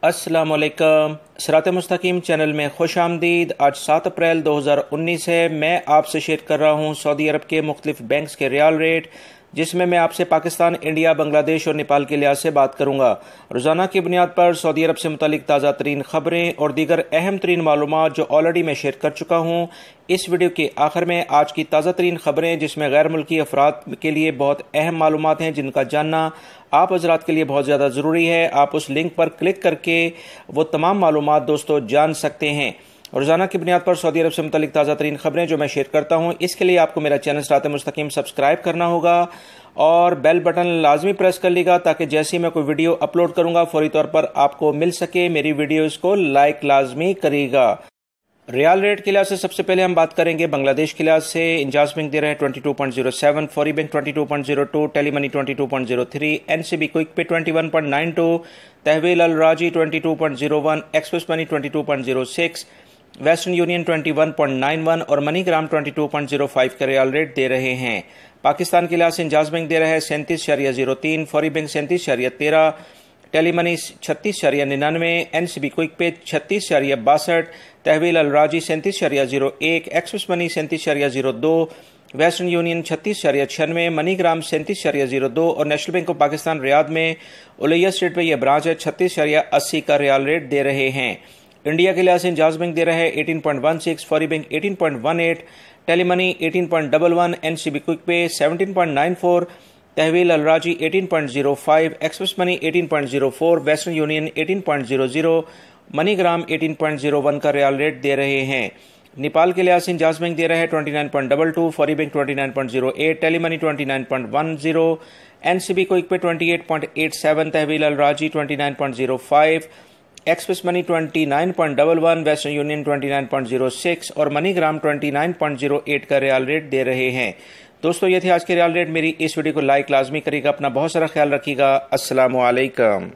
अस्सलामुअलैकुम। सिरात मुस्तकीम चैनल में खुश आमदीद। आज 7 अप्रैल 2019 है। मैं आपसे शेयर कर रहा हूँ सऊदी अरब के मुख्तलिफ बैंक्स के रियाल रेट, जिसमें मैं आपसे पाकिस्तान, इंडिया, बांग्लादेश और नेपाल के लिहाज से बात करूंगा। रोजाना की बुनियाद पर सऊदी अरब से मुतालिक ताज़ा तरीन खबरें और दीगर अहम तरीन मालूमात जो ऑलरेडी मैं शेयर कर चुका हूँ। इस वीडियो के आखिर में आज की ताज़ा तरीन खबरें, जिसमें गैर मुल्की अफराद के लिए बहुत अहम मालूमात हैं, जिनका जानना आप हजरात के लिए बहुत ज़्यादा ज़रूरी है। आप उस लिंक पर क्लिक करके वो तमाम मालूमात दोस्तों जान सकते हैं। रोजाना की बुनियाद पर सऊदी अरब से मुतालिक ताज़ा तरीन खबरें जो मैं शेयर करता हूं, इसके लिए आपको मेरा चैनल सिरात मुस्तकीम सब्सक्राइब करना होगा और बेल बटन लाजमी प्रेस कर लीजिएगा, ताकि जैसे ही मैं कोई वीडियो अपलोड करूंगा फौरी तौर पर आपको मिल सके। मेरी वीडियोस को लाइक लाजमी करिएगा। रियाल रेट के लिहाज से सबसे पहले हम बात करेंगे बांग्लादेश के लिहाज से। इंजाज बैंक दे रहे हैं 22.07, फौरी बैंक 22.02, टेलीमनी 22.03, एनसीबी क्विक पे 21.92, तहवील अल राजी 22.01, एक्सप्रेस मनी 22.06, वेस्टर्न यूनियन 21.91 और मनीग्राम 22.05 का रियाल रेट दे रहे हैं। पाकिस्तान के लिहाज से इंजाज बैंक दे रहे हैं 37.03, फौरी बैंक 37.13, टेलीमनी 36.99, एनसीबी क्विक पे 36.62, तहवील अल राजी 37.01, express money 37.02, western union 36.96, MoneyGram 37.02 और national bank of Pakistan Riyadh में उलैया स्ट्रीट पे यह ब्रांच है 36.80 का रियाल रेट दे रहे हैं। इंडिया के लिहाज से इंजाज बैंक दे रहे हैं 18.16, फौरी बैंक 18.18, टेलीमनी 18.11, एनसीबी क्विक पे 17.94, तहवील अल राजी 18.05, express money 18.04, western union 18.00, MoneyGram 18.01 का रियाल रेट दे रहे हैं। नेपाल के लिहाज से इंजाज बैंक दे रहे हैं 29.22, फौरी बैंक 29.08, टेलीमनी 29.10, एनसीबी क्विक पे 28.87, तहवील अल राजी 29.05, एक्सप्रेस मनी 29.11, वेस्टर्न यूनियन 29.06 और मनीग्राम 29.08 का रियाल रेट दे रहे हैं। दोस्तों, ये थे आज के रियाल रेट। मेरी इस वीडियो को लाइक लाजमी करिएगा। अपना बहुत सारा ख्याल रखिएगा। अस्सलामु अलैकुम।